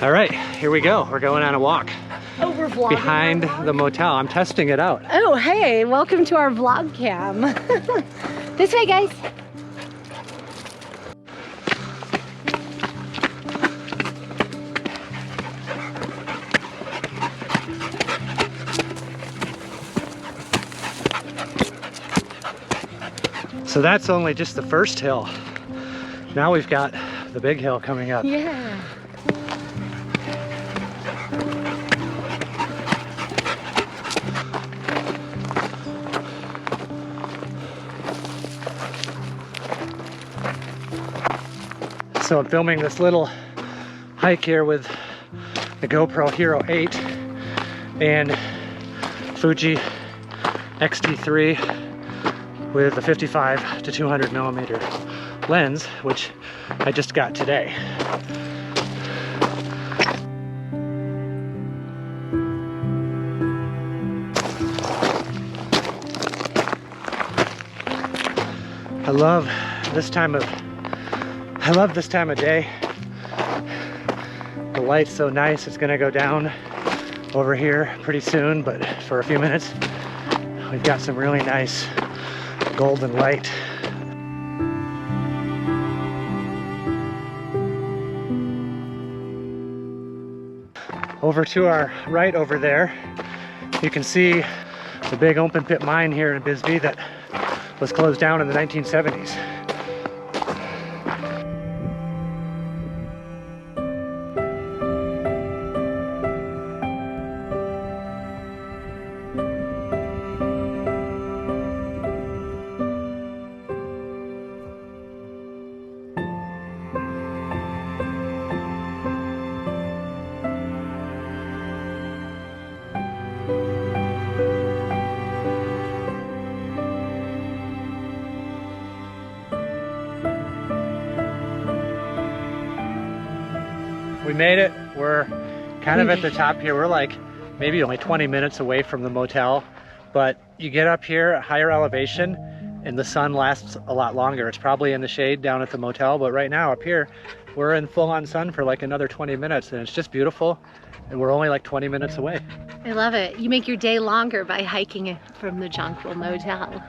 All right, here we go. We're going on a walk We're vlogging behind the motel. I'm testing it out. Oh, hey, welcome to our vlog cam. This way, guys. So that's only just the first hill. Now we've got the big hill coming up. Yeah. So I'm filming this little hike here with the GoPro Hero 8 and Fuji X-T3 with a 55 to 200 millimeter lens, which I just got today. I love this time of day. The light's so nice. It's gonna go down over here pretty soon, but for a few minutes we've got some really nice golden light. Over to our right over there, you can see the big open pit mine here in Bisbee that was closed down in the 1970s. We made it. We're kind of at the top here. We're like maybe only 20 minutes away from the motel, but you get up here at higher elevation and the sun lasts a lot longer. It's probably in the shade down at the motel, but right now up here we're in full-on sun for like another 20 minutes and it's just beautiful, and we're only like 20 minutes away. I love it. You make your day longer by hiking from the Jonquil Motel.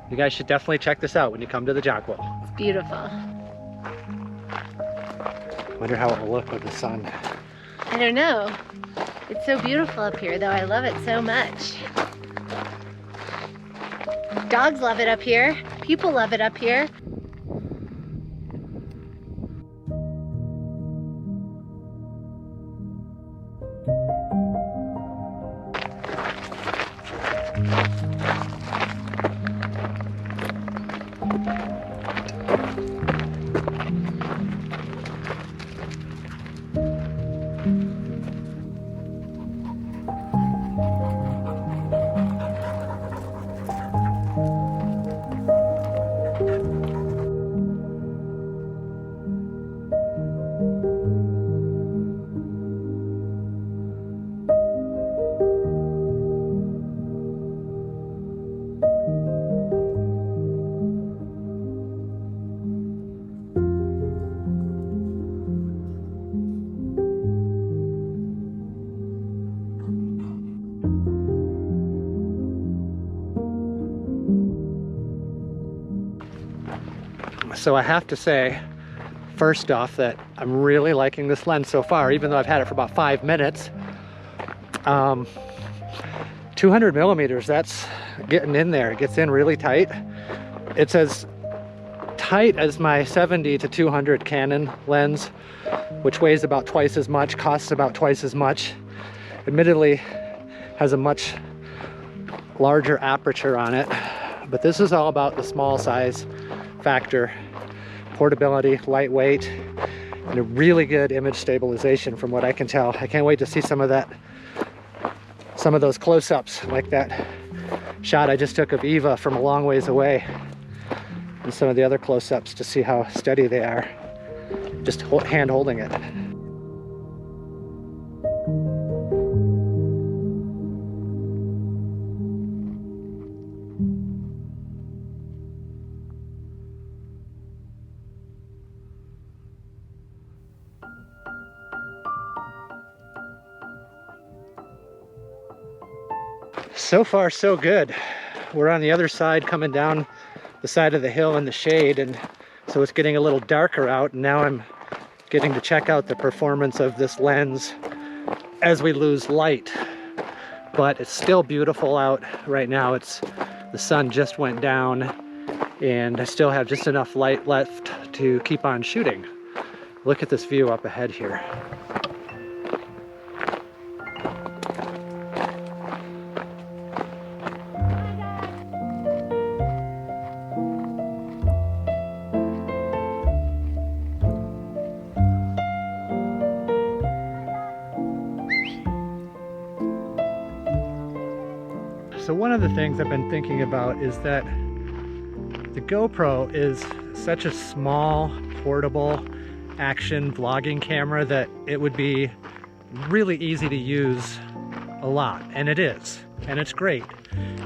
You guys should definitely check this out when you come to the Jonquil. It's beautiful. Wonder how it will look with the sun. I don't know. It's so beautiful up here, though. I love it so much. Dogs love it up here. People love it up here. So I have to say, first off, that I'm really liking this lens so far, even though I've had it for about 5 minutes. 200 millimeters, that's getting in there. It gets in really tight. It's as tight as my 70 to 200 Canon lens, which weighs about twice as much, costs about twice as much. Admittedly, has a much larger aperture on it, but this is all about the small size factor, portability, lightweight, and a really good image stabilization from what I can tell. I can't wait to see some of those close-ups, like that shot I just took of Eva from a long ways away, and some of the other close-ups to see how steady they are, just hand holding it. So far, so good. We're on the other side, coming down the side of the hill in the shade, and so it's getting a little darker out, and now I'm getting to check out the performance of this lens as we lose light. But it's still beautiful out right now. The sun just went down, and I still have just enough light left to keep on shooting. Look at this view up ahead here. So one of the things I've been thinking about is that the GoPro is such a small, portable action vlogging camera that it would be really easy to use a lot, and it is, and it's great.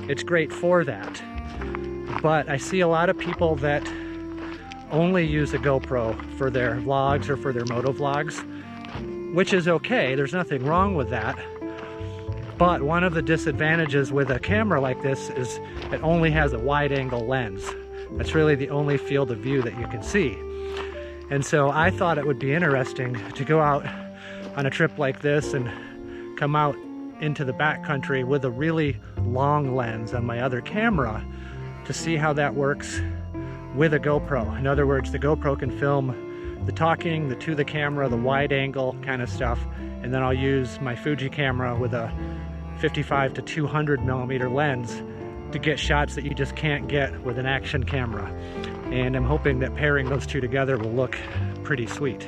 It's great for that. But I see a lot of people that only use a GoPro for their vlogs or for their moto vlogs, which is okay. There's nothing wrong with that. But one of the disadvantages with a camera like this is it only has a wide angle lens. That's really the only field of view that you can see. And so I thought it would be interesting to go out on a trip like this and come out into the backcountry with a really long lens on my other camera to see how that works with a GoPro. In other words, the GoPro can film the talking, the to the camera, the wide angle kind of stuff, and then I'll use my Fuji camera with a 55 to 200 millimeter lens to get shots that you just can't get with an action camera. And I'm hoping that pairing those two together will look pretty sweet.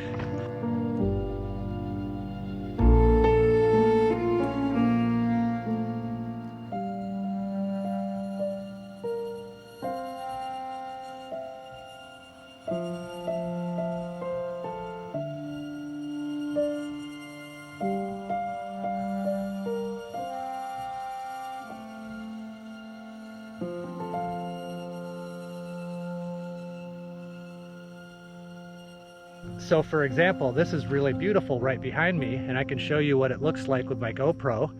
So for example, this is really beautiful right behind me, and I can show you what it looks like with my GoPro.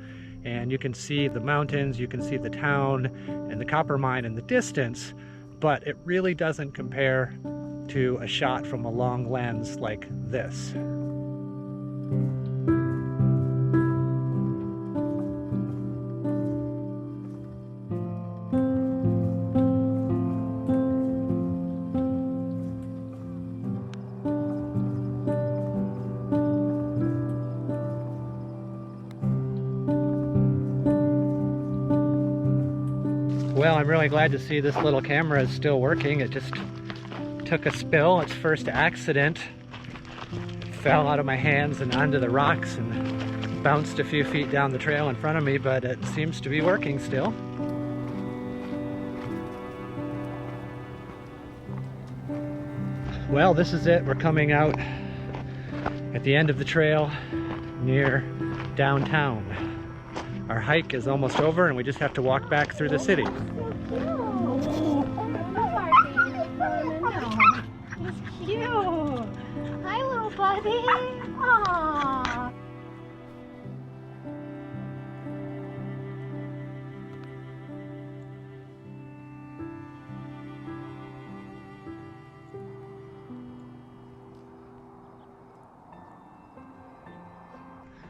And you can see the mountains, you can see the town and the copper mine in the distance, but it really doesn't compare to a shot from a long lens like this. Well, I'm really glad to see this little camera is still working. It just took a spill, its first accident. It fell out of my hands and onto the rocks and bounced a few feet down the trail in front of me, but it seems to be working still. Well, this is it. We're coming out at the end of the trail near downtown. Our hike is almost over and we just have to walk back through the city. He's cute. Hi, little buddy. Aww.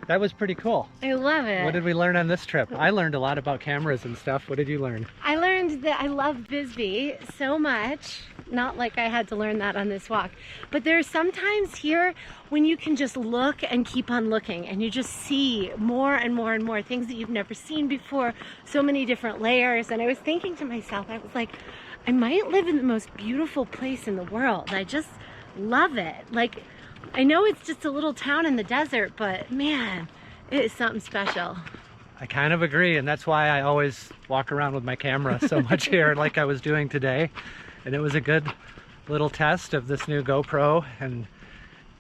That was pretty cool. I love it. What did we learn on this trip? I learned a lot about cameras and stuff. What did you learn? I learned that I love Bisbee so much. Not like I had to learn that on this walk, but there's sometimes here when you can just look and keep on looking and you just see more and more and more things that you've never seen before, so many different layers. And I was thinking to myself, I was like, I might live in the most beautiful place in the world. I just love it. Like, I know it's just a little town in the desert, but man, it is something special. I kind of agree, and that's why I always walk around with my camera so much here like I was doing today. And it was a good little test of this new GoPro and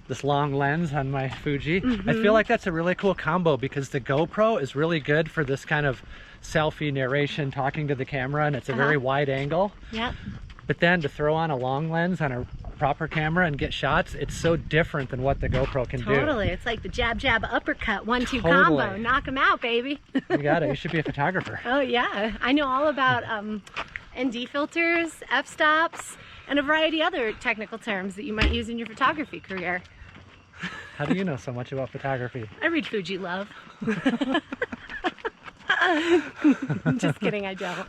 this long lens on my Fuji. I feel like that's a really cool combo because the GoPro is really good for this kind of selfie narration, talking to the camera, and it's a very wide angle. Yep. But then to throw on a long lens on a proper camera and get shots, it's so different than what the GoPro can do. Totally. It's like the jab, jab, uppercut, 1-2 Totally. combo. Knock them out, baby. You got it. You should be a photographer. Oh, yeah. I know all about ND filters, f-stops, and a variety of other technical terms that you might use in your photography career. How do you know so much about photography? I read Fuji Love. Just kidding, I don't.